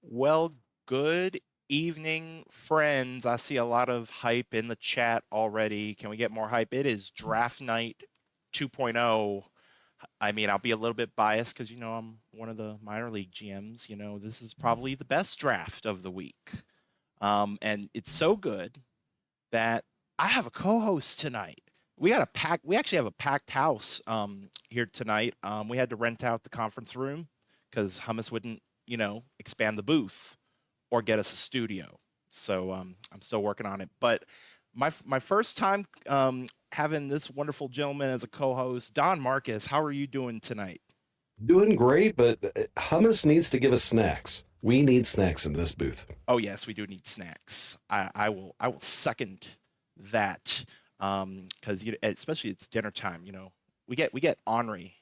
Well, good evening, friends. I see a lot of hype in the chat already. Can we get more hype? It is draft night 2.0. I mean, I'll be a little bit biased because, I'm one of the minor league GMs. This is probably the best draft of the week. And it's so good that I have a co-host tonight. We actually have a packed house here tonight. We had to rent out the conference room because Hummus wouldn't, expand the booth or get us a studio. So I'm still working on it. But my first time having this wonderful gentleman as a co-host, DonMarcus. How are you doing tonight? Doing great, but hummus needs to give us snacks. We need snacks in this booth. Oh yes, we do need snacks. I will second that because especially it's dinner time. We get ornery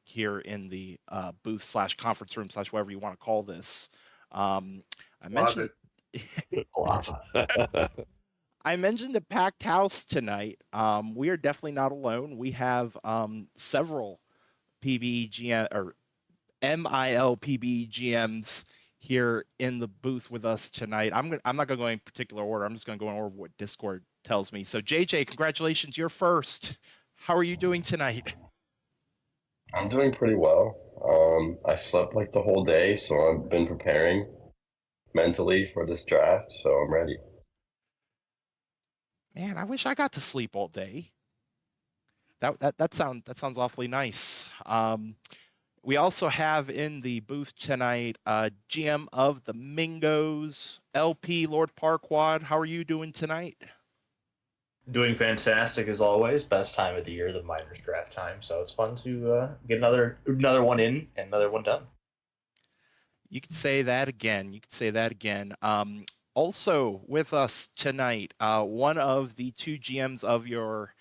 here in the booth slash conference room slash whatever you want to call this. I mentioned Closet. I mentioned a packed house tonight. We are definitely not alone. We have several PBGM or MiLPBE here in the booth with us tonight. I'm not gonna go in particular order. I'm just gonna go in order of what Discord tells me. So JJ, congratulations, you're first. How are you doing tonight? I'm doing pretty well. I slept like the whole day, so I've been preparing mentally for this draft, so I'm ready. Man, I wish I got to sleep all day. That sounds awfully nice. We also have in the booth tonight GM of the Mingos, LP Lord Parquad. How are you doing tonight? Doing fantastic as always. Best time of the year, the minors draft time. So it's fun to get another one in and another one done. You could say that again. You could say that again. Also with us tonight, one of the two GMs of your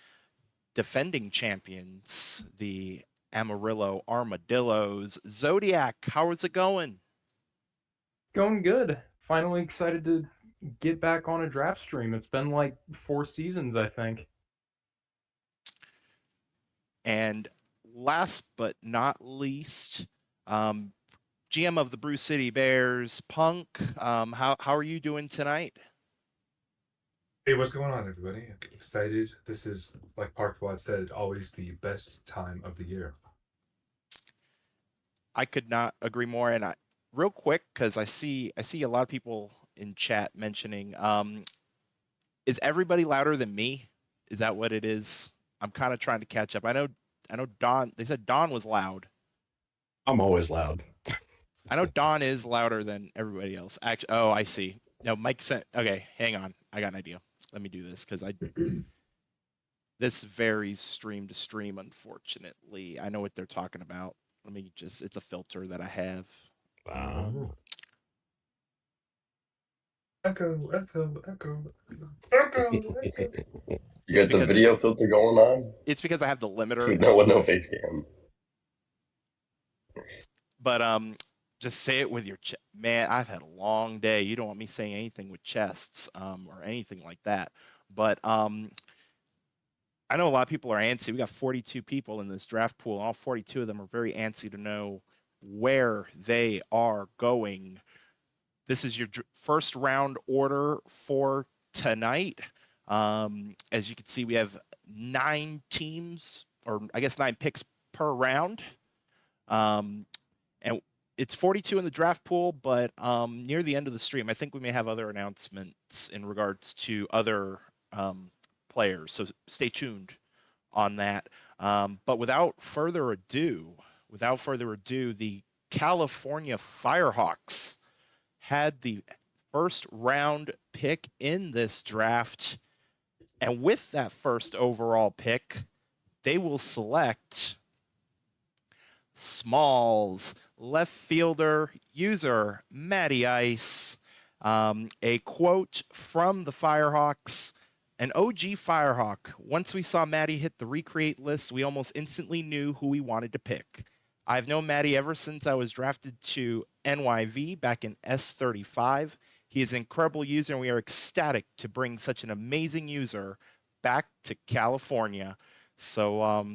defending champions, the Amarillo Armadillos. Zodiac, how is it going? Going good. Finally excited to get back on a draft stream. It's been like 4 seasons, I think. And last but not least, GM of the Brew City Bears, Punk. How are you doing tonight? Hey, what's going on, everybody? Excited. This is, like Parkwad said, always the best time of the year. I could not agree more. And real quick, because I see a lot of people in chat mentioning, is everybody louder than me? Is that what it is? I'm kind of trying to catch up. I know Don. They said Don was loud. I'm always loud. I know Don is louder than everybody else. Actually, oh, I see. No, Mike said. Okay, hang on. I got an idea. Let me do this because this varies stream to stream. Unfortunately, I know what they're talking about. Let me just. It's a filter that I have. Echo, echo, echo, echo, echo. You got the video filter going on? It's because I have the limiter. No, with no face cam. But just say it with your chest. Man, I've had a long day. You don't want me saying anything with chests or anything like that. But I know a lot of people are antsy. We got 42 people in this draft pool. And all 42 of them are very antsy to know where they are going. This is your first round order for tonight. As you can see, we have 9 teams, or I guess 9 picks per round. And it's 42 in the draft pool, but near the end of the stream, I think we may have other announcements in regards to other players. So stay tuned on that. But without further ado, the California Firehawks had the first round pick in this draft. And with that first overall pick, they will select Smalls, left fielder, user Matty Ice. A quote from the Firehawks. An OG Firehawk. Once we saw Matty hit the recreate list, we almost instantly knew who we wanted to pick. I've known Matty ever since I was drafted to NYV back in S45. He is an incredible user, and we are ecstatic to bring such an amazing user back to California. So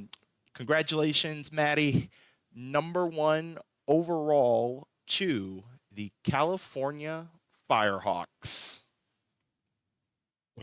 congratulations, Matty. Number 1 overall to the California Firehawks.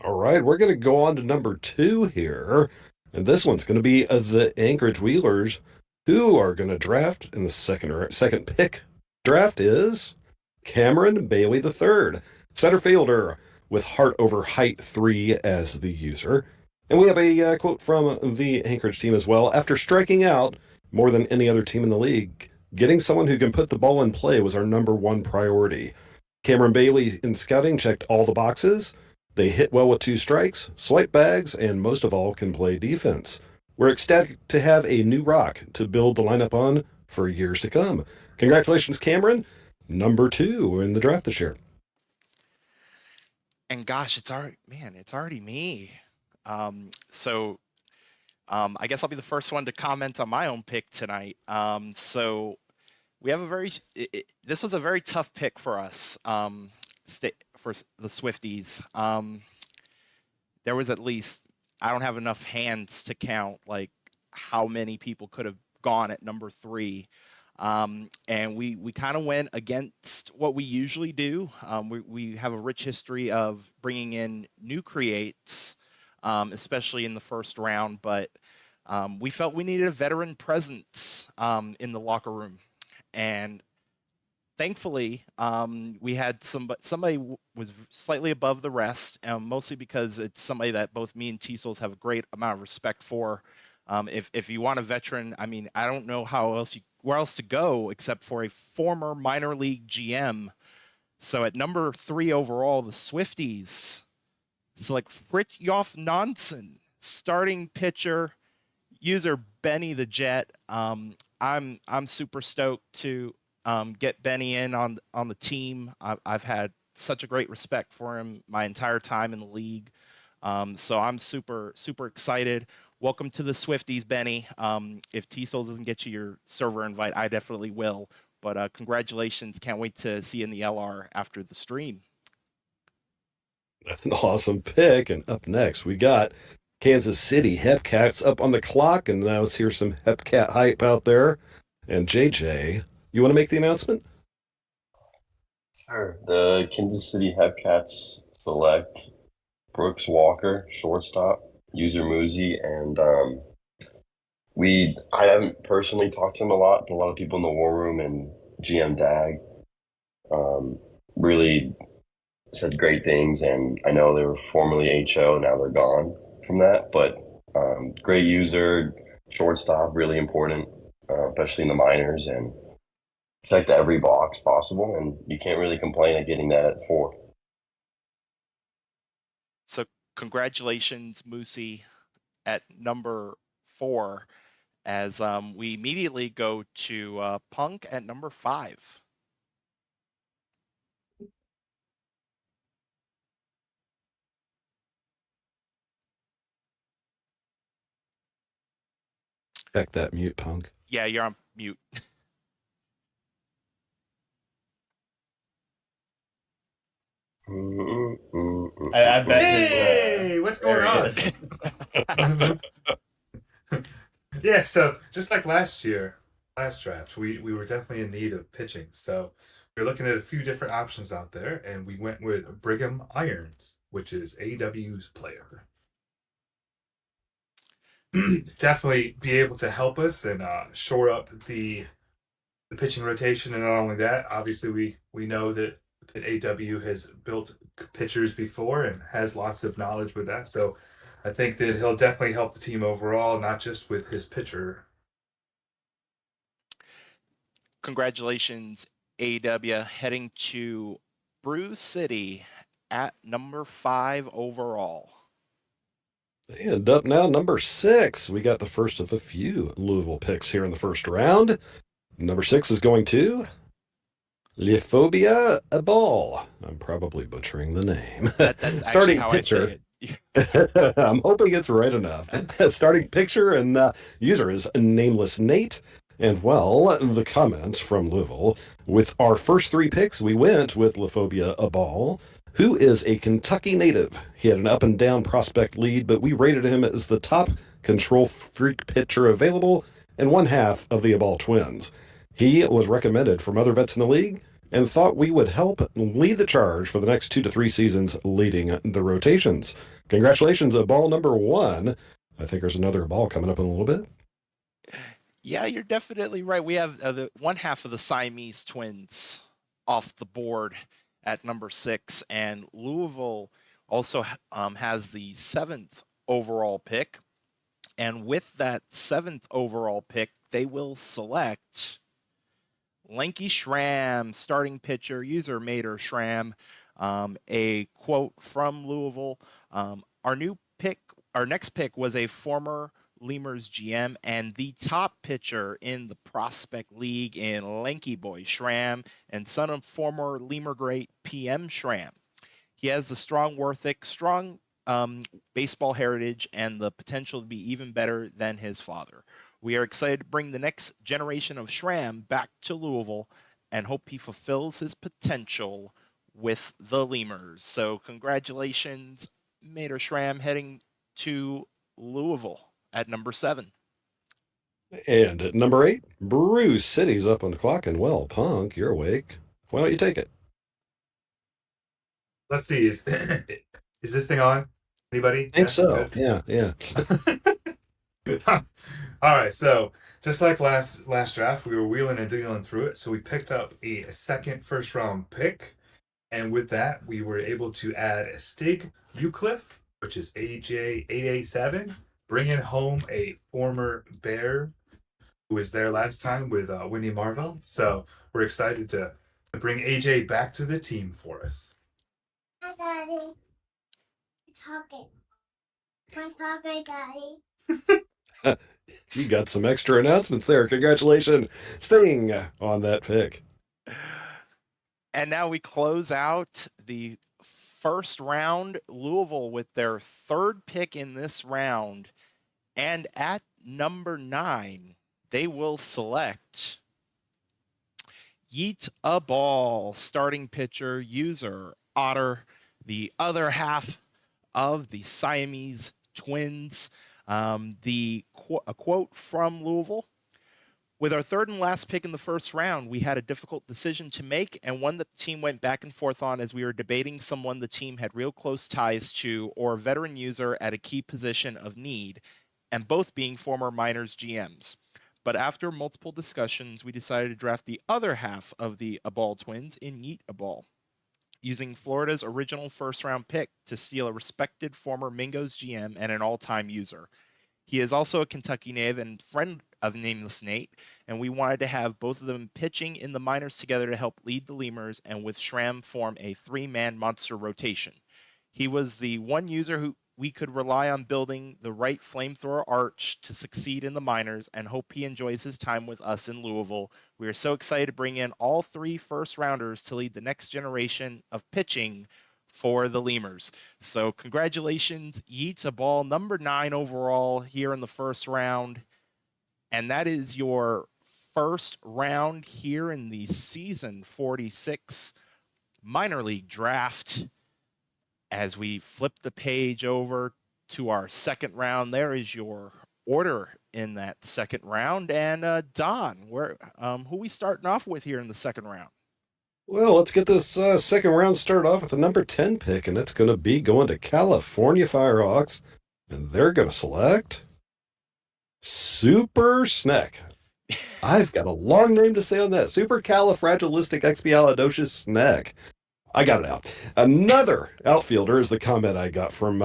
All right, we're going to go on to number 2 here. And this one's going to be the Anchorage Wheelers, who are going to draft in the second pick. Draft is Cameron Bailey III, center fielder with heart over height 3 as the user. And we have a quote from the Anchorage team as well. After striking out more than any other team in the league, getting someone who can put the ball in play was our number one priority. Cameron Bailey in scouting checked all the boxes. They hit well with 2 strikes, swipe bags, and most of all can play defense. We're ecstatic to have a new rock to build the lineup on for years to come. Congratulations, Cameron. Number 2 in the draft this year. And gosh, it's already me. So I guess I'll be the first one to comment on my own pick tonight. So we have this was a very tough pick for us. For the Swifties. There was at least, I don't have enough hands to count like how many people could have gone at number 3. And we kind of went against what we usually do. We have a rich history of bringing in new creates, especially in the first round, but we felt we needed a veteran presence in the locker room. And thankfully, we had somebody was slightly above the rest, mostly because it's somebody that both me and T-Souls have a great amount of respect for. If you want a veteran, I mean, I don't know where else to go except for a former minor league GM. So at number 3 overall, the Swifties select Fridtjof Nansen, starting pitcher, user Benny the Jet. I'm super stoked to get Benny in on the team. I've had such a great respect for him my entire time in the league. So I'm super excited. Welcome to the Swifties, Benny. If T-Souls doesn't get you your server invite, I definitely will. But congratulations. Can't wait to see you in the LR after the stream. That's an awesome pick. And up next, we got Kansas City Hepcats up on the clock. And now let's hear some Hepcat hype out there. And JJ, you want to make the announcement? Sure. The Kansas City Hepcats select Brooks Walker, shortstop, user Muzi, and I haven't personally talked to him a lot, but a lot of people in the war room and GM Dag really said great things, and I know they were formerly HO, now they're gone from that, but great user, shortstop, really important, especially in the minors, and checked every box possible, and you can't really complain at getting that at 4. So congratulations, Moosey, at number 4, as we immediately go to Punk at number 5. Check that mute, Punk. Yeah, you're on mute. I bet. Hey, what's going there on? Yeah, so just like last draft, we were definitely in need of pitching. So we were looking at a few different options out there, and we went with Brigham Irons, which is AW's player. Definitely be able to help us and shore up the pitching rotation, and not only that, obviously we know that AW has built pitchers before and has lots of knowledge with that. So I think that he'll definitely help the team overall, not just with his pitcher. Congratulations, AW, heading to Brew City at number 5 overall. And up now, number 6. We got the first of a few Louisville picks here in the first round. Number 6 is going to Lifobia Abal. I'm probably butchering the name. That's Starting actually how pitcher. I say it. I'm hoping it's right enough. Starting pitcher and user is Nameless Nate. And well, the comments from Louisville. With our first 3 picks, we went with Lifobia Abal, who is a Kentucky native. He had an up and down prospect lead, but we rated him as the top control freak pitcher available and one half of the Abal twins. He was recommended from other vets in the league and thought we would help lead the charge for the next 2 to 3 seasons leading the rotations. Congratulations, ball number 1. I think there's another ball coming up in a little bit. Yeah, you're definitely right. We have the one half of the Siamese twins off the board at number 6, and Louisville also has the 7th overall pick. And with that 7th overall pick, they will select Lanky Schramm, starting pitcher, user Mater Schramm. A quote from Louisville. Our next pick was a former Lemurs GM and the top pitcher in the Prospect League in Lanky Boy Schramm, and son of former Lemur great PM Schramm. He has the strong baseball heritage and the potential to be even better than his father. We are excited to bring the next generation of Schramm back to Louisville and hope he fulfills his potential with the Lemurs. So congratulations, Mater Schramm, heading to Louisville at number 7. And at number 8, Bruce City's up on the clock, and well, Punk, you're awake. Why don't you take it? Let's see. Is this thing on? Anybody? I think so. Good. Yeah. All right. So just like last draft, we were wheeling and dealing through it. So we picked up a second first round pick, and with that, we were able to add Stig Ucliffe, which is AJ 887, bringing home a former Bear who was there last time with Winnie Marvell. So we're excited to bring AJ back to the team for us. Hi, Daddy. Talking. I'm talking, Daddy. You got some extra announcements there. Congratulations, Sting, on that pick. And now we close out the first round. Louisville with their 3rd pick in this round. And at number 9, they will select Yeet a Ball, starting pitcher, user Otter, the other half of the Siamese twins. A quote from Louisville: with our 3rd and last pick in the first round, we had a difficult decision to make, and one that the team went back and forth on as we were debating someone the team had real close ties to or a veteran user at a key position of need, and both being former minors GMs. But after multiple discussions, we decided to draft the other half of the Abal twins in Yeet a Ball, using Florida's original first-round pick to steal a respected former Mingo's GM and an all-time user. He is also a Kentucky native and friend of Nameless Nate, and we wanted to have both of them pitching in the minors together to help lead the Lemurs and with Schramm form a 3-man monster rotation. He was the one user who we could rely on building the right flamethrower arch to succeed in the minors, and hope he enjoys his time with us in Louisville. We are so excited to bring in all 3 first-rounders to lead the next generation of pitching for the Lemurs. So congratulations, Yeet a Ball, number 9 overall here in the first round. And that is your first round here in the season 46 minor league draft. As we flip the page over to our second round, there is your order in that second round. And Don, who are we starting off with here in the second round? Well, let's get this second round started off with the number 10 pick, and it's going to be going to California Firehawks, and they're going to select Super Snack. I've got a long name to say on that. Supercalifragilisticexpialidocious Snack. I got it out. Another outfielder is the comment I got from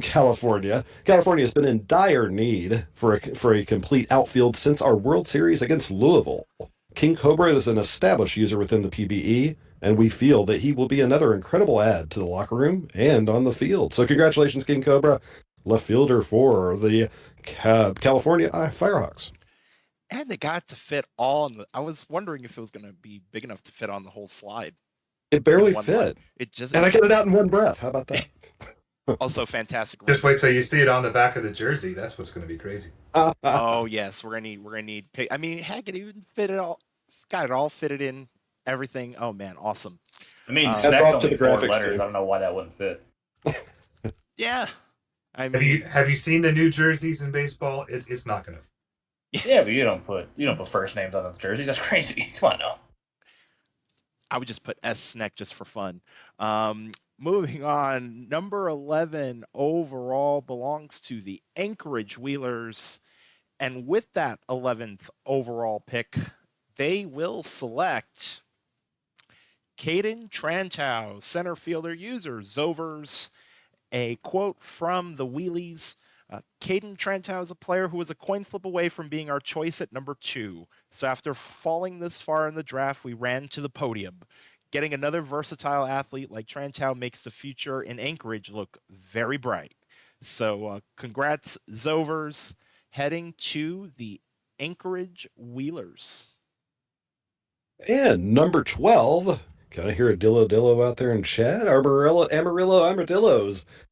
California. California has been in dire need for a complete outfield since our World Series against Louisville. King Cobra is an established user within the PBE, and we feel that he will be another incredible add to the locker room and on the field. So congratulations, King Cobra, left fielder for the California Firehawks. And they got to fit all in I was wondering if it was going to be big enough to fit on the whole slide. It barely fit. And I get it out in one breath. How about that? Also fantastic. Just wait till you see it on the back of the jersey. That's what's going to be crazy. Oh yes, we're gonna need. I mean, heck, it even fit it all. Got it all fitted in. Everything. Oh man, awesome. I mean, That's Snack's off to only the 4 graphics letters. team. I don't know why that wouldn't fit. Yeah. I mean, Have you seen the new jerseys in baseball? It's not going to. Yeah, but you don't put first names on the jerseys. That's crazy. Come on now. I would just put S Sneck just for fun. Moving on, number 11 overall belongs to the Anchorage Wheelers. And with that 11th overall pick, they will select Caden Tranchow, center fielder user, Zovers. A quote from the Wheelies. Caden Tranchow is a player who was a coin flip away from being our choice at number 2. So after falling this far in the draft, we ran to the podium. Getting another versatile athlete like Tranchow makes the future in Anchorage look very bright. So congrats, Zovers, heading to the Anchorage Wheelers. And number 12. Can I hear a dillo out there in chat? Armadillo's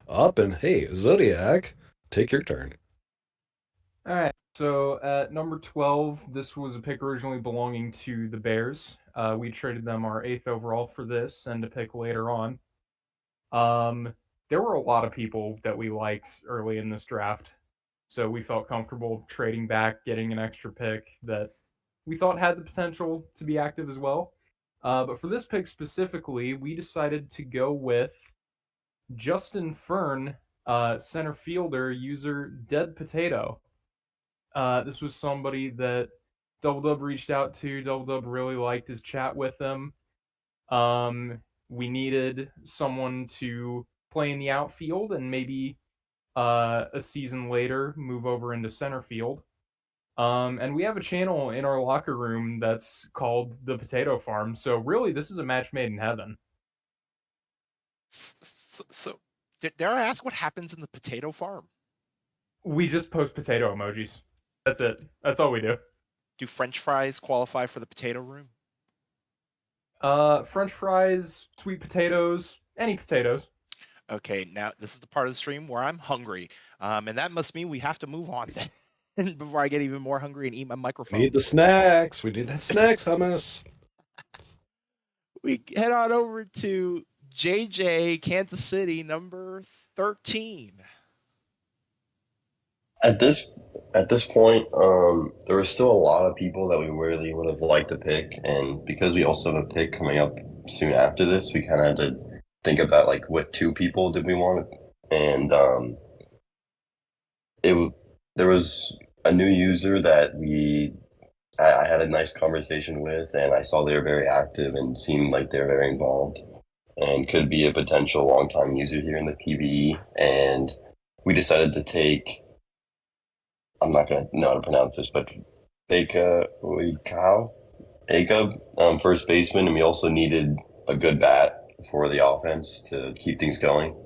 up, and hey, Zodiac, take your turn. All right. So at number 12, this was a pick originally belonging to the Bears. We traded them our 8th overall for this and a pick later on. There were a lot of people that we liked early in this draft, so we felt comfortable trading back, getting an extra pick that we thought had the potential to be active as well. But for this pick specifically, we decided to go with Justin Fern, center fielder, user Dead Potato. This was somebody that Double Dub reached out to. Double Dub really liked his chat with him. We needed someone to play in the outfield and maybe a season later move over into center field. And we have a channel in our locker room that's called The Potato Farm. So really, this is a match made in heaven. So dare I ask what happens in the potato farm? We just post potato emojis. That's it. That's all we do. Do French fries qualify for the potato room? French fries, sweet potatoes, any potatoes. Okay, now this is the part of the stream where I'm hungry, and that must mean we have to move on then before I get even more hungry and eat my microphone. We need the snacks. We need that snacks hummus. We head on over to JJ, Kansas City, number 13. At this point, there were still a lot of people that we really would have liked to pick, and because we also have a pick coming up soon after this, we kind of had to think about like what 2 people did we want, and there was a new user that I had a nice conversation with, and I saw they were very active and seemed like they were very involved, and could be a potential long-time user here in the PBE, and we decided to take. I'm not going to know how to pronounce this, but Akub, first baseman, and we also needed a good bat for the offense to keep things going.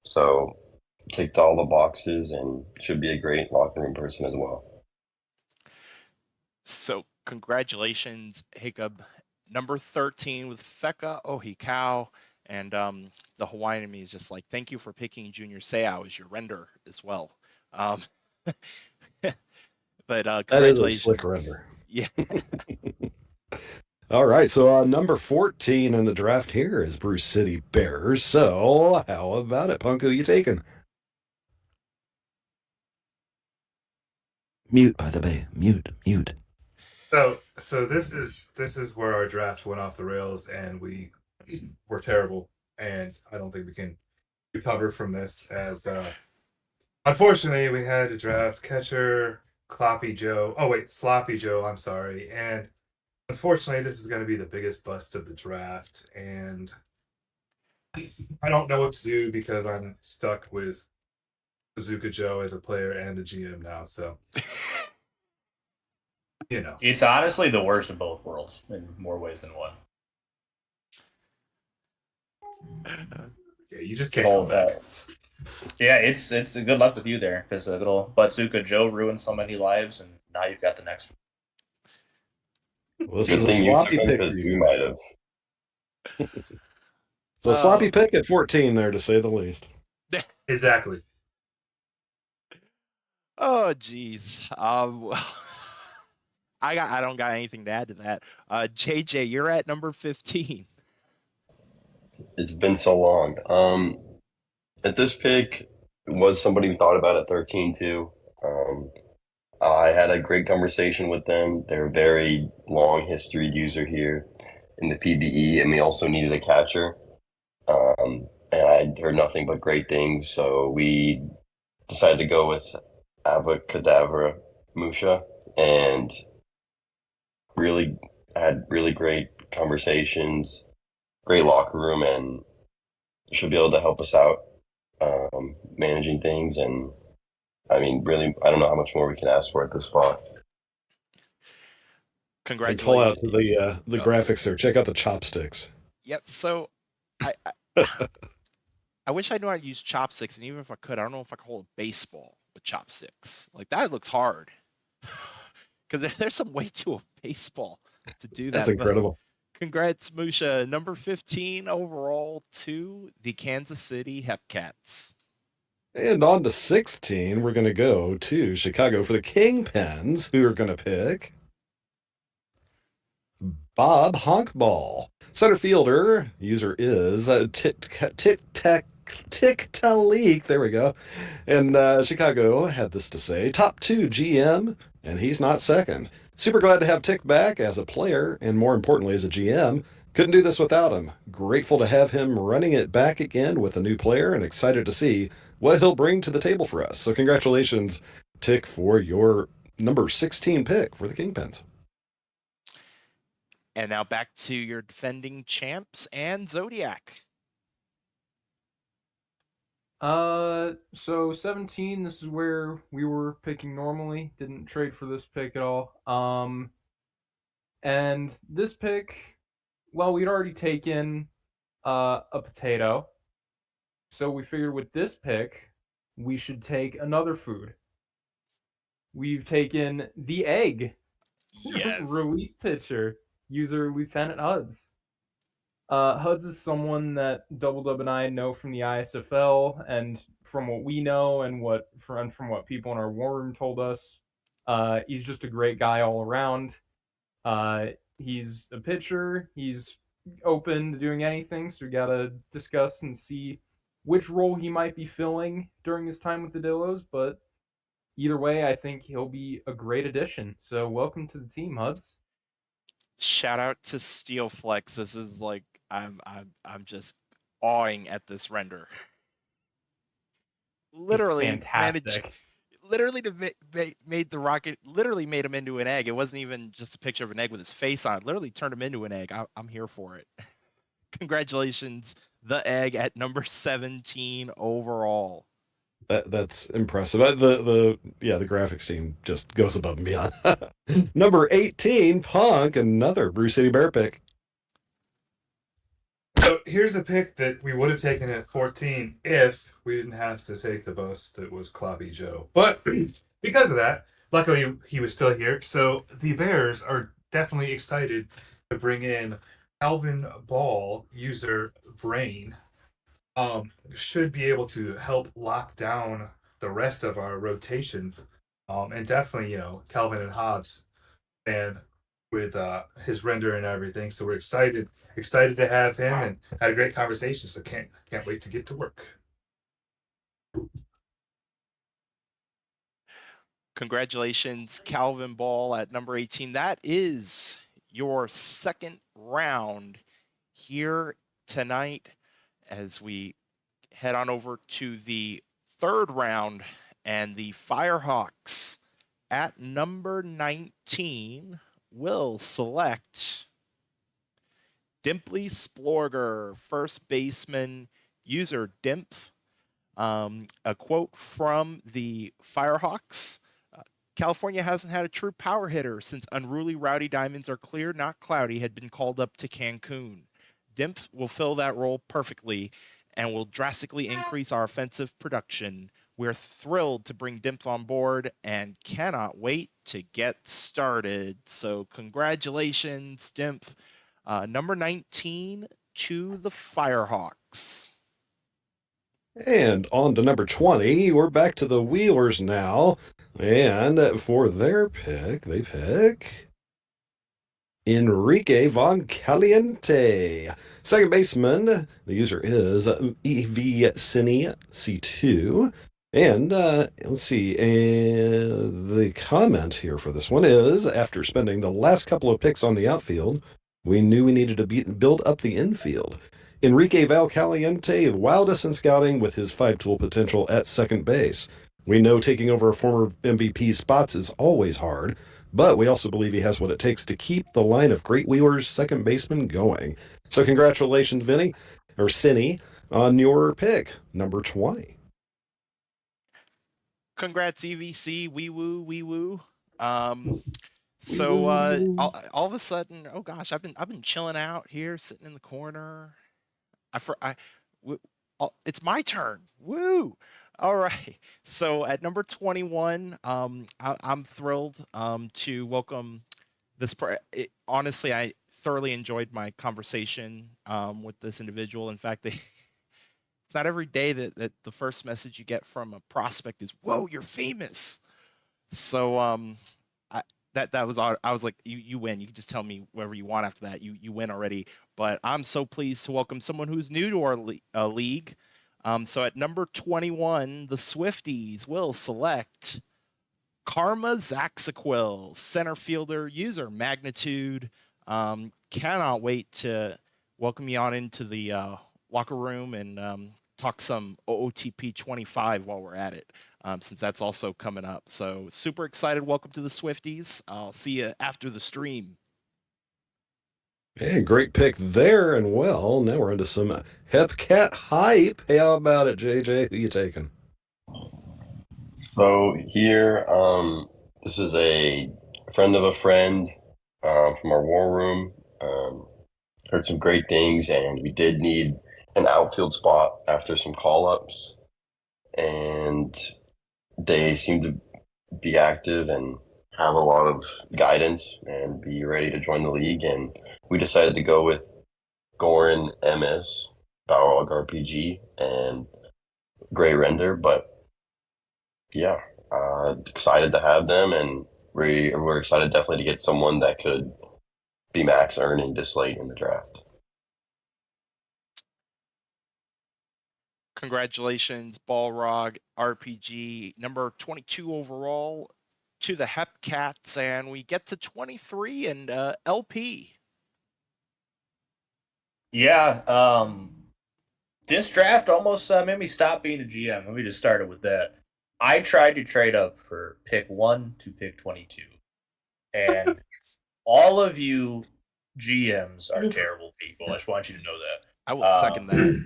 So ticked all the boxes and should be a great locker room person as well. So congratulations, Hiccup. Number 13 with Feka Ohikau. And the Hawaiian in me is just like, thank you for picking Junior Seau as your render as well. But That is congratulations. a slick render. Yeah. All right, so number 14 in the draft here is Bruce City Bears. So how about it, Punk? Who you taking? Mute, by the way. Mute. So this is where our draft went off the rails, and we were terrible, and I don't think we can recover from this. As unfortunately, we had to draft catcher Sloppy Joe. I'm sorry, and unfortunately, this is going to be the biggest bust of the draft, and I don't know what to do because I'm stuck with Bazooka Joe as a player and a GM now. So, you know, It's honestly the worst of both worlds in more ways than one. yeah, you just can't hold that. Yeah, it's a good luck with you there because little Bazooka Joe ruined so many lives, and now you've got the next one. Well, this Good is a thing you took sloppy him pick because for we you. might have. So sloppy pick at 14 there, to say the least. Exactly. Oh, geez. I don't got anything to add to that. JJ, you're at number 15. It's been so long. At this pick was somebody we thought about at 13 too. I had a great conversation with them. They're a very long history user here in the PBE, and we also needed a catcher. And I'd heard nothing but great things, so we decided to go with Avacadabra Musha, and really had really great conversations, great locker room, and should be able to help us out managing things. And I mean, really, I don't know how much more we can ask for at this spot. And call out Congratulations. to the graphics there. Check out the chopsticks. Yeah, so I I wish I knew how to use chopsticks, and even if I could, I don't know if I could hold a baseball with chopsticks. Like that looks hard. Because there's some weight to a baseball to do that. That's incredible. But congrats, Musha. Number 15 overall to the Kansas City Hepcats. And on to 16, we're going to go to Chicago for the Kingpins, who are going to pick Bob Honkball. Center fielder, user is Tick-Talik. There we go. And Chicago had this to say, top 2 GM, and he's not second. Super glad to have Tick back as a player, and more importantly as a GM. Couldn't do this without him. Grateful to have him running it back again with a new player, and excited to see what he'll bring to the table for us. So congratulations, Tick, for your number 16 pick for the Kingpins. And now back to your defending champs and Zodiac. So 17, this is where we were picking normally. Didn't trade for this pick at all. And this pick, well, we'd already taken a potato. So we figured with this pick, we should take another food. We've taken the egg. Yes. Relief pitcher, user Lieutenant Huds. Huds is someone that Double Dub and I know from the ISFL, and from what we know and from what people in our war room told us, he's just a great guy all around. He's a pitcher. He's open to doing anything, so we gotta discuss and see which role he might be filling during his time with the Dillos. But either way, I think he'll be a great addition. So welcome to the team, Huds. Shout out to Steel Flex. This is like I'm just awing at this render. Literally It's fantastic. made the rocket, literally made him into an egg. It wasn't even just a picture of an egg with his face on it. Literally turned him into an egg. I'm here for it. Congratulations, the egg at number 17 overall. That's impressive. The graphics team just goes above and beyond. Number 18, Punk, another Brew City Bear pick. So here's a pick that we would have taken at 14 if we didn't have to take the bus that was Kloppy Joe. But because of that, luckily he was still here. So the Bears are definitely excited to bring in Calvin Ball, user Brain. Should be able to help lock down the rest of our rotation. And definitely, Calvin and Hobbs, and with his render and everything. So we're excited to have him, and had a great conversation. So can't wait to get to work. Congratulations, Calvin Ball at number 18. That is your second round here tonight as we head on over to the third round, and the Firehawks at number 19 will select Dimply Splorger, first baseman, user Dimpf. A quote from the Firehawks: California hasn't had a true power hitter since Unruly Rowdy Diamonds Are Clear, Not Cloudy had been called up to Cancun. Dimpf will fill that role perfectly and will drastically increase our offensive production. We're thrilled to bring Dimpf on board and cannot wait to get started. So congratulations, Dimpf. Number 19 to the Firehawks. And on to number 20, we're back to the Wheelers now. And for their pick, they pick Enrique Von Caliente. Second baseman, the user is EV Cine C2. And let's see, the comment here for this one is, after spending the last couple of picks on the outfield, We knew we needed to build up the infield. Enrique Valcaliente wowed us in scouting with his 5-tool potential at second base. We know taking over a former MVP spots is always hard, but we also believe he has what it takes to keep the line of great Wheelers second baseman going. So congratulations, Vinny, or Cinny, on your pick, number 20. Congrats, EVC. Wee woo, wee woo. So all of a sudden, oh gosh, I've been chilling out here, sitting in the corner. It's my turn. Woo! All right. So at number 21, I'm thrilled to welcome this. Honestly, I thoroughly enjoyed my conversation with this individual. In fact, it's not every day that the first message you get from a prospect is, "Whoa, you're famous." So I that was I was like, you win. You can just tell me whatever you want after that. You win already. But I'm so pleased to welcome someone who's new to our league. So at number 21, the Swifties will select Karma Zaxaquil, center fielder, user magnitude. Cannot wait to welcome you on into the locker room and talk some OOTP 25 while we're at it, since that's also coming up. So super excited. Welcome to the Swifties. I'll see you after the stream. Hey, great pick there. And well, now we're into some Hepcat hype. Hey, how about it, JJ? Who you taking? So here, this is a friend of a friend from our war room. Heard some great things, and we did need an outfield spot after some call-ups. And they seem to be active and have a lot of guidance and be ready to join the league. And we decided to go with Goran MS, Balrog RPG, and Gray Render. But yeah, excited to have them, and we're excited definitely to get someone that could be max earning this late in the draft. Congratulations, Balrog RPG, number 22 overall to the Hepcats, and we get to 23 and LP. Yeah, this draft almost made me stop being a GM. Let me just start it with that. I tried to trade up for pick 1 to pick 22, and all of you GMs are terrible people. I just want you to know that. I will second that.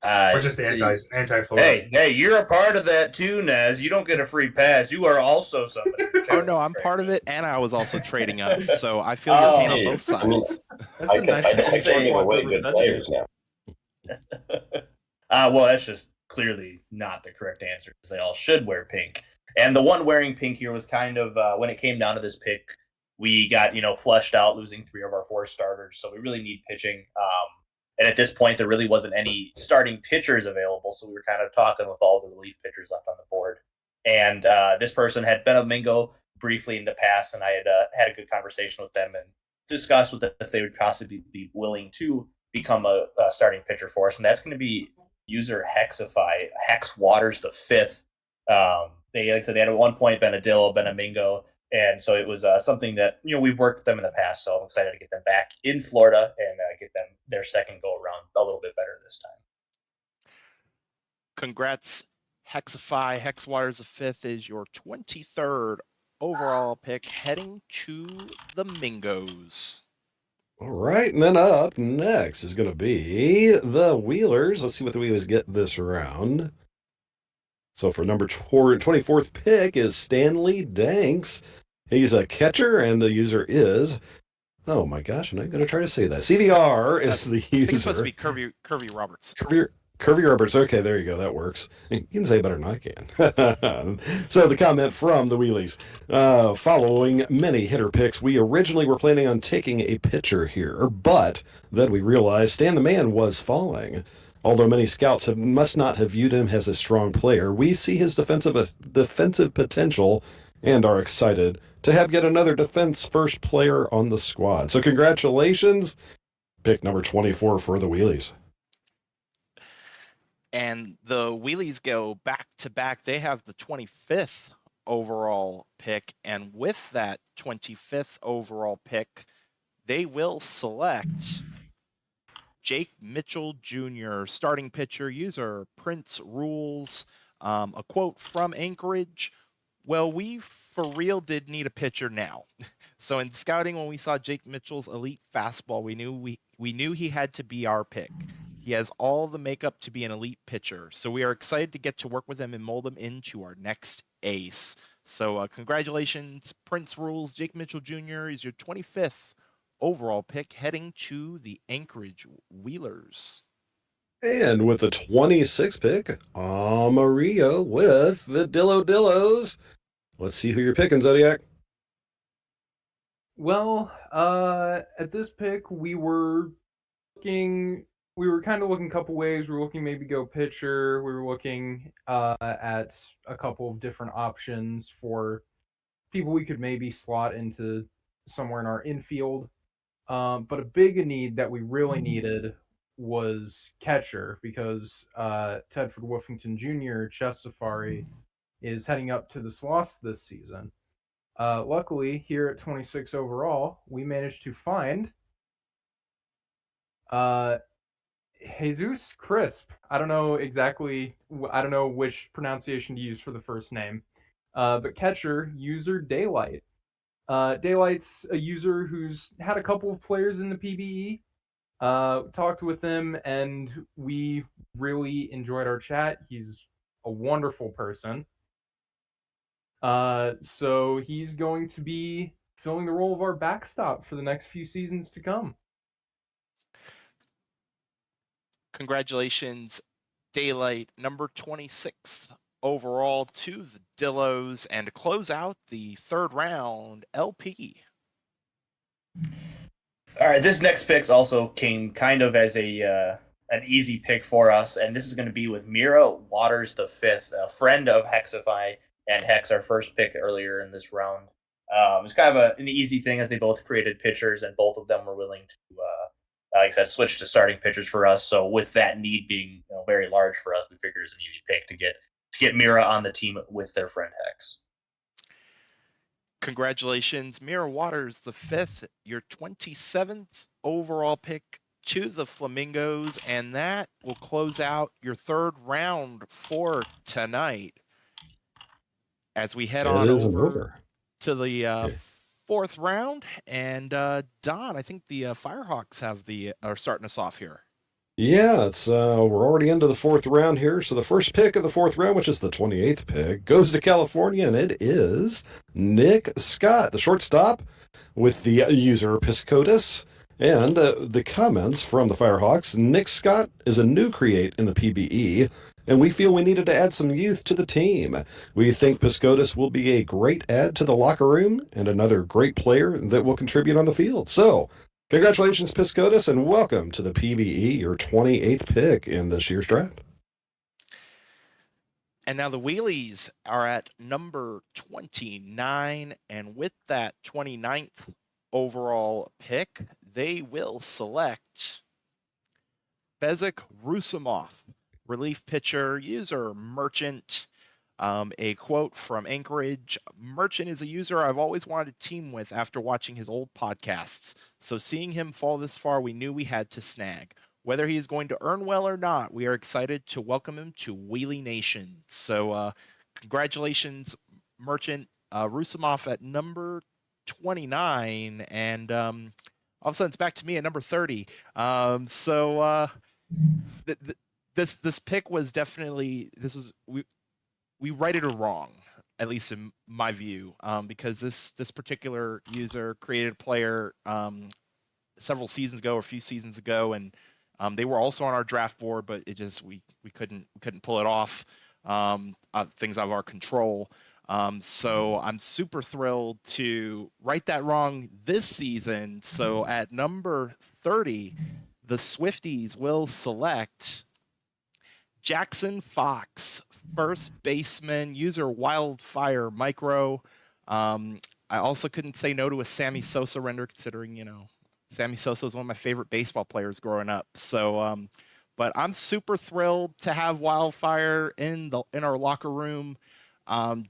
We're just anti-Florida. Hey, you're a part of that too, Naz. You don't get a free pass. You are also somebody. Oh no, I'm part of it, and I was also trading up, so I feel your pain on both sides. I mean, I can give away good players now. Well, that's just clearly not the correct answer, because they all should wear pink. And the one wearing pink here was kind of when it came down to this pick, we got flushed out, losing 3 of our 4 starters, so we really need pitching. And at this point, there really wasn't any starting pitchers available, so we were kind of talking with all the relief pitchers left on the board. And this person had been a Mingo briefly in the past, and I had had a good conversation with them and discussed with them if they would possibly be willing to become a starting pitcher for us. And that's going to be user Hexify, Hex Waters the Fifth. They had at one point been a Dill, been a Mingo. And so it was something that, we've worked with them in the past. So I'm excited to get them back in Florida and get them their second go around a little bit better this time. Congrats, Hexify. Hex Waters the Fifth is your 23rd overall pick, heading to the Mingos. All right, and then up next is going to be the Wheelers. Let's see what the Wheelers get this round. So for number 24th pick is Stanley Danks. He's a catcher, and the user is, oh my gosh, I'm not going to try to say that. CVR is the user. I think it's supposed to be Curvy Roberts. Curvy Roberts. Okay, there you go. That works. You can say it better than I can. So the comment from the Wheelies. Following many hitter picks, we originally were planning on taking a pitcher here, but then we realized Stan the Man was falling. Although many scouts must not have viewed him as a strong player, we see his defensive potential and are excited to have yet another defense-first player on the squad. So congratulations. Pick number 24 for the Wheelies. And the Wheelies go back to back. They have the 25th overall pick. And with that 25th overall pick, they will select Jake Mitchell Jr., starting pitcher, user Prince Rules. A quote from Anchorage: well, we for real did need a pitcher now. So in scouting, when we saw Jake Mitchell's elite fastball, we knew he had to be our pick. He has all the makeup to be an elite pitcher. So we are excited to get to work with him and mold him into our next ace. So congratulations, Prince Rules. Jake Mitchell Jr. is your 25th overall pick, heading to the Anchorage Wheelers. And with the 26th pick, Amarillo with the Dillos. Let's see who you're picking, Zodiac. Well, at this pick, we were kind of looking a couple ways. We were looking maybe go pitcher. We were looking at a couple of different options for people we could maybe slot into somewhere in our infield. But a big need that we really needed was catcher, because Tedford Woofington Jr., Chess Safari, is heading up to the Sloths this season. Luckily, here at 26 overall, we managed to find Jesus Crisp. I don't know which pronunciation to use for the first name, but catcher, user Daylight. Daylight's a user who's had a couple of players in the PBE. Talked with him, and we really enjoyed our chat. He's a wonderful person. So he's going to be filling the role of our backstop for the next few seasons to come. Congratulations, Daylight, number 26th overall to the Dillos, and to close out the third round, LP. All right, this next pick also came kind of as an easy pick for us, and this is going to be with Mira Waters the Fifth, a friend of Hexify and Hex, our first pick earlier in this round. It's kind of an easy thing, as they both created pitchers, and both of them were willing to, like I said, switch to starting pitchers for us. So with that need being very large for us, we figured it's an easy pick to get Mira on the team with their friend Hex. Congratulations, Mira Waters the Fifth, your 27th overall pick to the Flamingos, and that will close out your third round for tonight. As we head on over to the fourth round, and Don, I think the Firehawks are starting us off here. Yeah, it's we're already into the fourth round here. So the first pick of the fourth round, which is the 28th pick, goes to California, and it is Nick Scott, the shortstop, with the user Piscotus. And the comments from the Firehawks: Nick Scott is a new create in the PBE, and we feel we needed to add some youth to the team. We think Piscotus will be a great add to the locker room and another great player that will contribute on the field. So, congratulations, Piscotus, and welcome to the PBE, your 28th pick in this year's draft. And now the Wheelies are at number 29, and with that 29th overall pick, they will select Fezzik Rusimov, relief pitcher, user Merchant. A quote from Anchorage: Merchant is a user I've always wanted to team with after watching his old podcasts. So seeing him fall this far, we knew we had to snag. Whether he is going to earn well or not, we are excited to welcome him to Wheelie Nation. So congratulations, Merchant. Rusimov at number 29, and all of a sudden it's back to me at number 30. This pick was definitely, we righted her wrong, at least in my view, because this particular user created a player several seasons ago, or a few seasons ago, and they were also on our draft board, but it just we couldn't pull it off. Things out of our control. So I'm super thrilled to right that wrong this season. So at number 30, the Swifties will select Jackson Fox, first baseman, user Wildfire Micro. I also couldn't say no to a Sammy Sosa render, considering, Sammy Sosa was one of my favorite baseball players growing up. So, but I'm super thrilled to have Wildfire in our locker room. I'm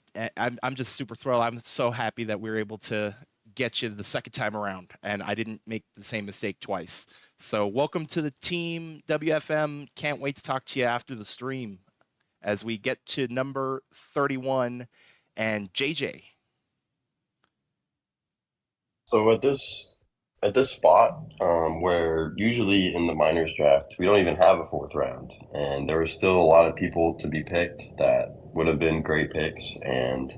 just super thrilled. I'm so happy that we were able to get you the second time around, and I didn't make the same mistake twice. So welcome to the team, WFM. Can't wait to talk to you after the stream as we get to number 31 and JJ. So at this spot, where usually in the minors draft we don't even have a fourth round, and there were still a lot of people to be picked that would have been great picks. And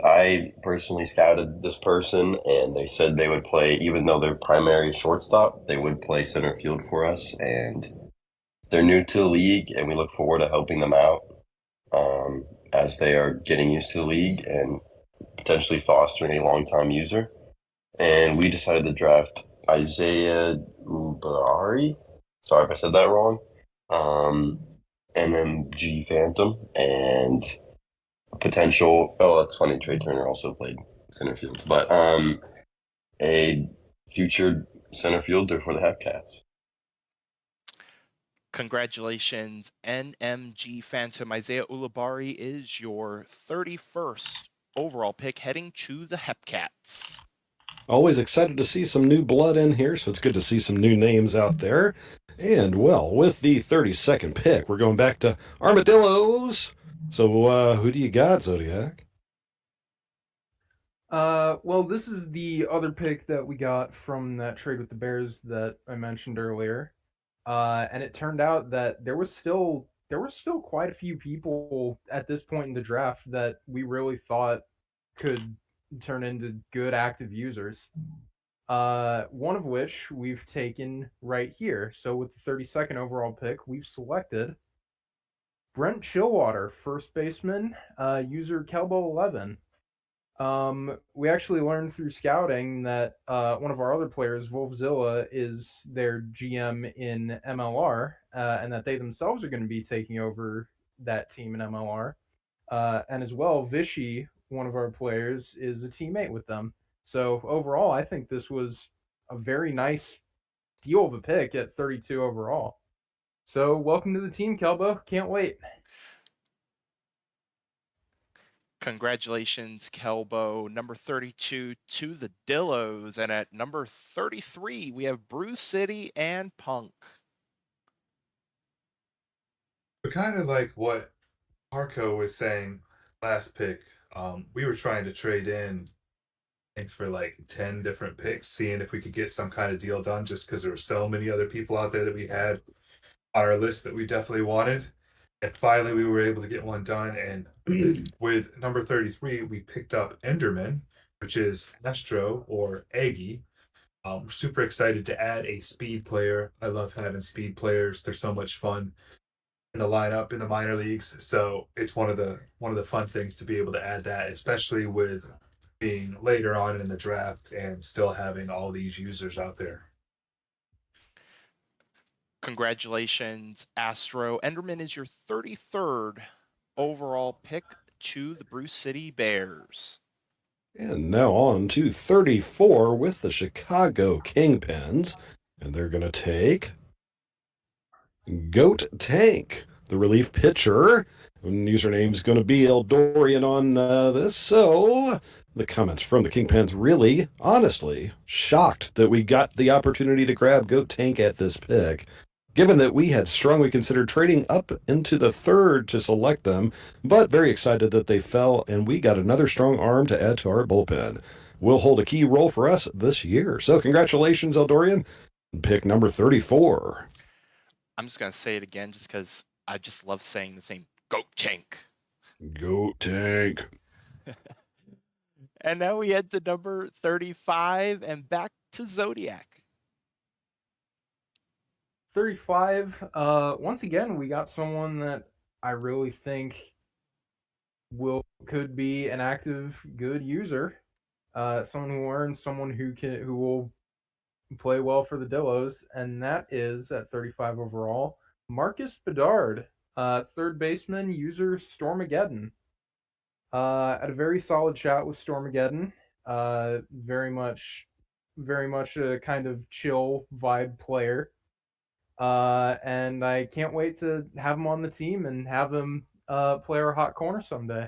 I personally scouted this person, and they said they would play, even though they're primary shortstop, they would play center field for us. And they're new to the league, and we look forward to helping them out as they are getting used to the league and potentially fostering a long-time user. And we decided to draft Isaiah Ubari. Sorry if I said that wrong. MMG Phantom and potential. Oh, that's funny. Trey Turner also played center field, but a future center fielder for the Hepcats. Congratulations, NMG Phantom. Isaiah Ulabari is your 31st overall pick, heading to the Hepcats. Always excited to see some new blood in here, so it's good to see some new names out there. And, well, with the 32nd pick, we're going back to Armadillos. So, who do you got, Zodiac? Well, this is the other pick that we got from that trade with the Bears that I mentioned earlier. And it turned out that there was still quite a few people at this point in the draft that we really thought could turn into good active users. One of which we've taken right here. So with the 32nd overall pick, we've selected Brent Chillwater, first baseman, user Kelbo11. We actually learned through scouting that one of our other players, Wolfzilla, is their GM in MLR, and that they themselves are going to be taking over that team in MLR. And as well, Vishy, one of our players, is a teammate with them. So overall, I think this was a very nice deal of a pick at 32 overall. So welcome to the team, Kelbo. Can't wait. Congratulations, Kelbo. Number 32 to the Dillos. And at number 33, we have Brew City and Punk. But kind of like what Marco was saying last pick, we were trying to trade in, I think, for like 10 different picks, seeing if we could get some kind of deal done just because there were so many other people out there that we had on our list that we definitely wanted. And finally, we were able to get one done. And with number 33, we picked up Enderman, which is Astro or Aggie. We're super excited to add a speed player. I love having speed players. They're so much fun in the lineup in the minor leagues. So it's one of the fun things to be able to add that, especially with being later on in the draft and still having all these users out there. Congratulations, Astro. Enderman is your 33rd overall pick to the Brew City Bears. And now on to 34 with the Chicago Kingpins. And they're going to take Goat Tank, the relief pitcher. And username's going to be Eldorian on this. So the comments from the Kingpins really, honestly, shocked that we got the opportunity to grab Goat Tank at this pick. Given that we had strongly considered trading up into the third to select them, but very excited that they fell, and we got another strong arm to add to our bullpen. Will hold a key role for us this year. So congratulations, Eldorian. Pick number 34. I'm just going to say it again just because I just love saying the same Goat Tank. Goat Tank. And now we head to number 35 and back to Zodiac. 35. Once again, we got someone that I really think could be an active, good user. Someone who learns, someone who will play well for the Dillos, and that is at 35 overall, Marcus Bedard, third baseman, user Stormageddon. Had a very solid chat with Stormageddon. Very much a kind of chill vibe player. And I can't wait to have him on the team and have him play our hot corner someday.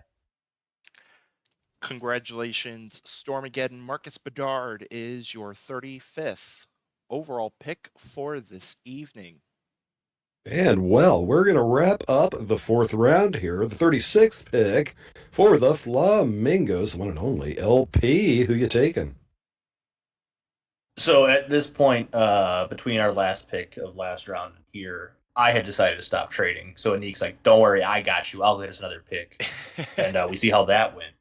Congratulations, Stormageddon. Marcus Bedard is your 35th overall pick for this evening. And well, we're going to wrap up the fourth round here, the 36th pick for the Flamingos, one and only LP. Who you taking? So at this point, between our last pick of last round here, I had decided to stop trading. So Anik's like, "Don't worry, I got you. I'll get us another pick," and we see how that went.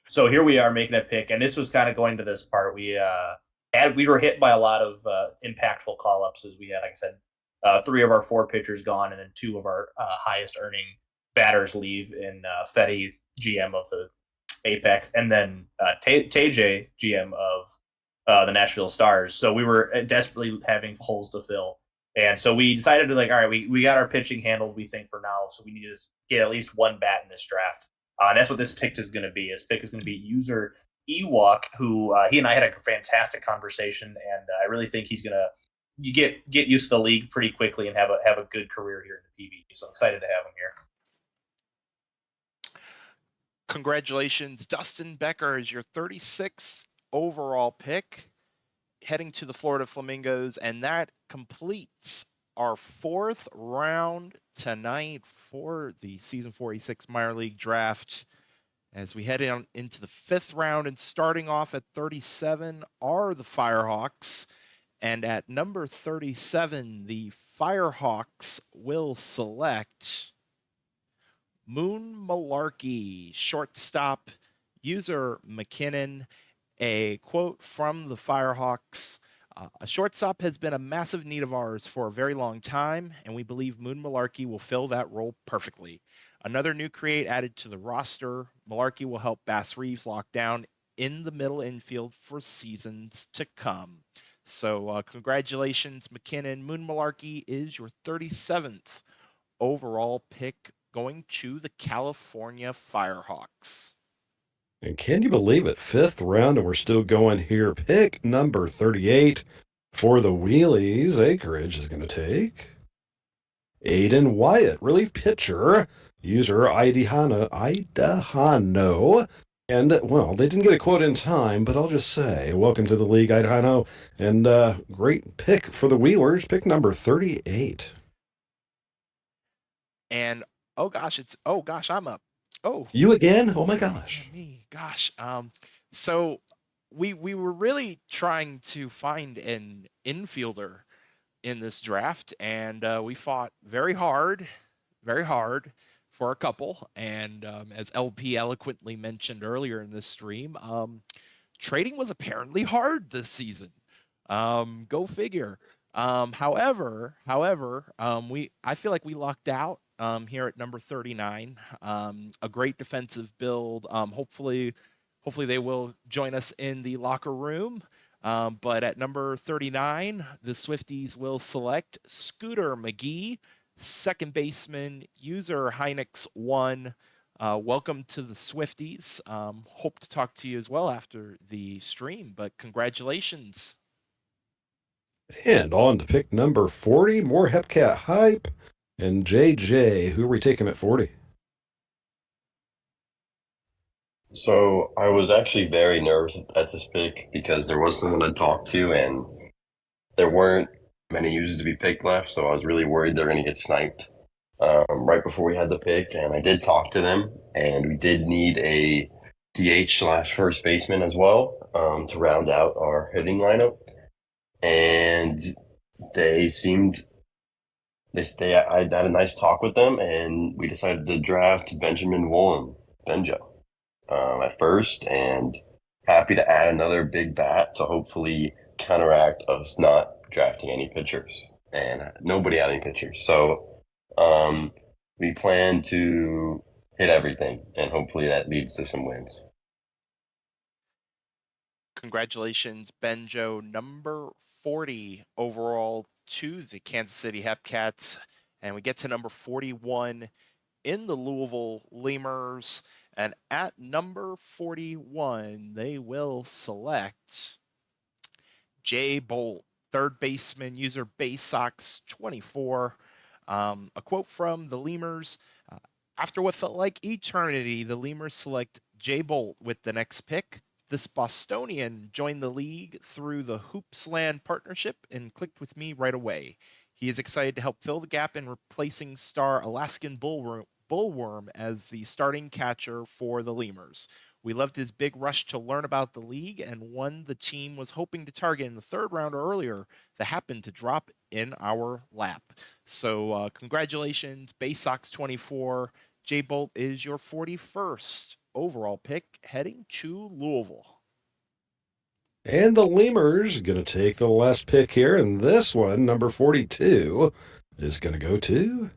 So here we are making a pick, and this was kind of going to this part. We were hit by a lot of impactful call ups as we had, like I said, 3 of our 4 pitchers gone, and then 2 of our highest earning batters leave in Fetty, GM of the Apex, and then TJ, GM of the Nashville Stars. So we were desperately having holes to fill. And so we decided to all right, we got our pitching handled, we think, for now. So we need to get at least one bat in this draft. And that's what this pick is going to be. This pick is going to be user Ewok, who he and I had a fantastic conversation, and I really think he's going to get used to the league pretty quickly and have a good career here in the PB. So I'm excited to have him here. Congratulations, Dustin Becker is your 36th overall pick, heading to the Florida Flamingos, and that completes our 4th round tonight for the Season 46 Minor League Draft. As we head into the 5th round, and starting off at 37 are the Firehawks. And at number 37, the Firehawks will select Moon Malarkey, shortstop, user McKinnon. A quote from the Firehawks: a shortstop has been a massive need of ours for a very long time, and we believe Moon Malarkey will fill that role perfectly. Another new create added to the roster. Malarkey will help Bass Reeves lock down in the middle infield for seasons to come. So congratulations, McKinnon. Moon Malarkey is your 37th overall pick, going to the California Firehawks. And can you believe it? 5th round, and we're still going here. Pick number 38 for the Wheelies. Acreage is going to take Aiden Wyatt, relief pitcher, user Idahano. And, well, they didn't get a quote in time, but I'll just say, welcome to the league, Idahano. And great pick for the Wheelers, pick number 38. And, I'm up. Oh, You again? Oh my gosh. me, gosh. So we were really trying to find an infielder in this draft, and we fought very hard for a couple. And as LP eloquently mentioned earlier in this stream, trading was apparently hard this season. Go figure. However, I feel like we lucked out here at number 39. A great defensive build. Hopefully they will join us in the locker room. But at number 39, the Swifties will select Scooter McGee, second baseman, user Hynix1. Welcome to the Swifties. Hope to talk to you as well after the stream, but congratulations. And on to pick number 40, more Hepcat hype. And JJ, who are we taking at 40? So I was actually very nervous at this pick because there was someone to talk to, and there weren't many users to be picked left. So I was really worried they're going to get sniped right before we had the pick. And I did talk to them, and we did need a DH/first baseman as well to round out our hitting lineup. And they seemed I had a nice talk with them, and we decided to draft Benjamin Woolen, Benjo, at first, and happy to add another big bat to hopefully counteract us not drafting any pitchers and nobody had any pitchers. So we plan to hit everything, and hopefully that leads to some wins. Congratulations, Benjo, number 40 overall to the Kansas City Hepcats. And we get to number 41 in the Louisville Lemurs. And at number 41, they will select Jay Bolt, third baseman, user BaseSox24. A quote from the Lemurs: after what felt like eternity, the Lemurs select Jay Bolt with the next pick. This Bostonian joined the league through the Hoopsland partnership and clicked with me right away. He is excited to help fill the gap in replacing star Alaskan Bullworm as the starting catcher for the Lemurs. We loved his big rush to learn about the league and one the team was hoping to target in the third round or earlier that happened to drop in our lap. So congratulations, Bay Sox 24. Jay Bolt is your 41st overall pick heading to Louisville. And the Lemurs going to take the last pick here, and this one, number 42, is going to go to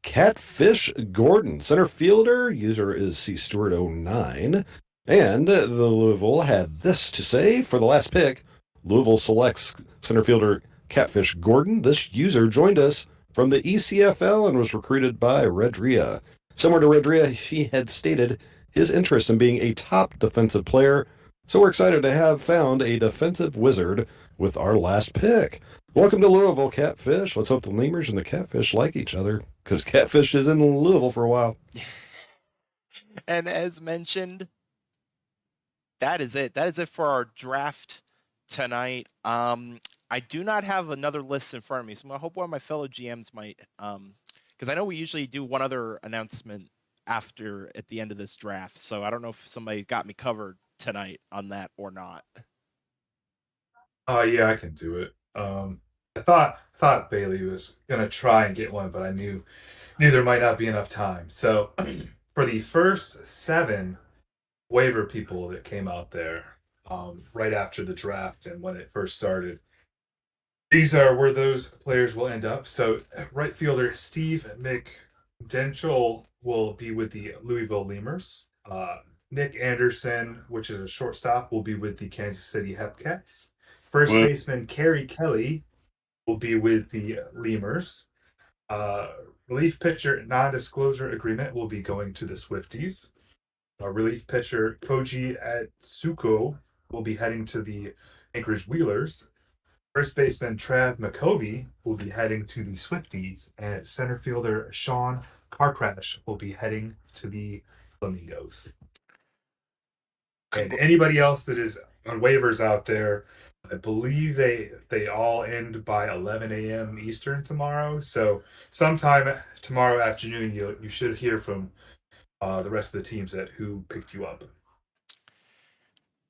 Catfish Gordon, center fielder. User is CStewart09. And the Louisville had this to say for the last pick. Louisville selects center fielder Catfish Gordon. This user joined us from the ECFL and was recruited by Redria. Similar to Redria, he had stated his interest in being a top defensive player. So we're excited to have found a defensive wizard with our last pick. Welcome to Louisville, Catfish. Let's hope the Lemurs and the Catfish like each other, because Catfish is in Louisville for a while. And as mentioned, that is it. That is it for our draft tonight. I do not have another list in front of me, so I hope one of my fellow GMs might, because I know we usually do one other announcement at the end of this draft. So I don't know if somebody got me covered tonight on that or not. Yeah, I can do it. I thought Bailey was gonna try and get one, but I knew there might not be enough time. So for the first 7 waiver people that came out there right after the draft and when it first started, these are where those players will end up. So right fielder Steve McDenchel will be with the Louisville Lemurs. Nick Anderson, which is a shortstop, will be with the Kansas City Hepcats. First baseman Kerry Kelly will be with the Lemurs. Relief pitcher non-disclosure agreement will be going to the Swifties. Relief pitcher Koji Atsuko will be heading to the Anchorage Wheelers. First baseman Trav McCovey will be heading to the Swifties, and center fielder Sean Carcrash will be heading to the Flamingos. And anybody else that is on waivers out there, I believe they all end by 11 a.m. Eastern tomorrow. So sometime tomorrow afternoon, you should hear from the rest of the teams who picked you up.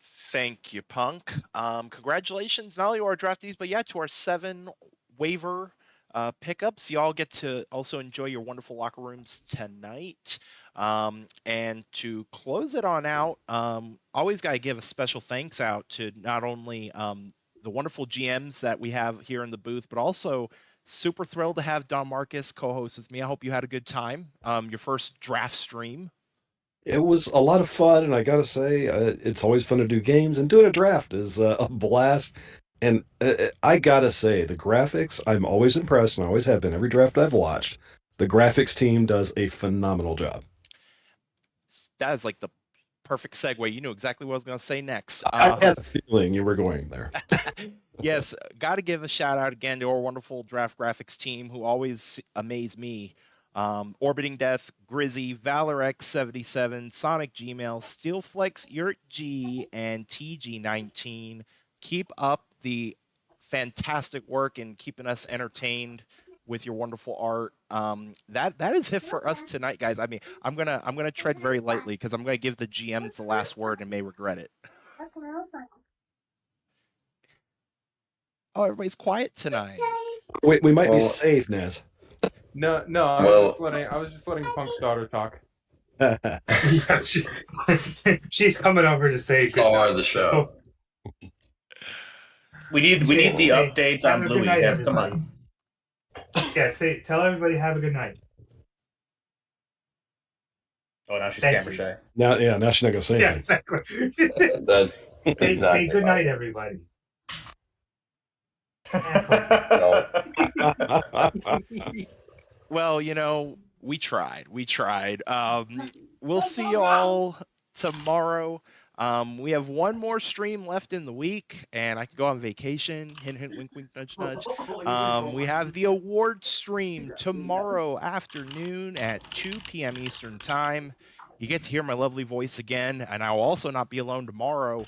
Thank you, Punk. Congratulations, not only to our draftees, but to our 7 waiver pickups. Y'all get to also enjoy your wonderful locker rooms tonight. And to close it on out, always got to give a special thanks out to not only the wonderful GMs that we have here in the booth, but also super thrilled to have DonMarcus co-host with me. I hope you had a good time. Your first draft stream. It was a lot of fun, and I gotta say, it's always fun to do games, and doing a draft is a blast. And I gotta say, the graphics, I'm always impressed, and I always have been every draft I've watched. The graphics team does a phenomenal job. That is like the perfect segue. You knew exactly what I was going to say next. I had a feeling you were going there. Yes, got to give a shout out again to our wonderful draft graphics team who always amaze me. Orbiting Death, Grizzy, ValorX77, Sonic Gmail, Steelflex, Yurt G, and TG19. Keep up the fantastic work and keeping us entertained with your wonderful art. That is it for us tonight, guys. I mean, I'm gonna tread very lightly because I'm gonna give the GMs the last word and may regret it. Oh, everybody's quiet tonight. Wait, we might be safe, Naz. No, I was just letting Punk's daughter talk. Yeah, she's coming over to say good night. Of the show. We need the updates on Bluey. Come on. Yeah, tell everybody have a good night. Oh, now she's camera shy. Now she's not gonna say anything. Exactly. That's exactly. Say good night, everybody. Well, we tried. We'll see you all tomorrow. We have one more stream left in the week, and I can go on vacation. Hint, hint, wink, wink, nudge, nudge. We have the award stream tomorrow afternoon at 2 p.m. Eastern Time. You get to hear my lovely voice again, and I will also not be alone tomorrow.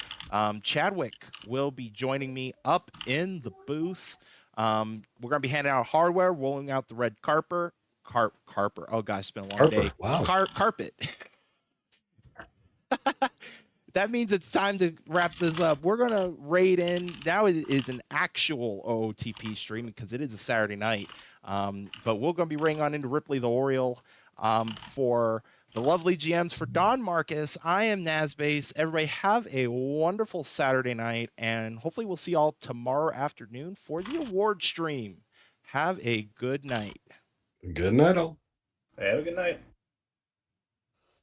Chadwick will be joining me up in the booth. We're going to be handing out hardware, rolling out the red carpet. Carper. Oh gosh, it's been a long Harper, day. wow. Carpet. That means it's time to wrap this up. We're going to raid in. Now it is an actual OOTP stream because it is a Saturday night. But we're going to be raiding on into Ripley the Oriole for the lovely GMs. For DonMarcus, I am nasbase. Everybody have a wonderful Saturday night, and hopefully we'll see y'all tomorrow afternoon for the award stream. Have a good night. Good night, all. Have a good night.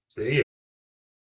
See ya.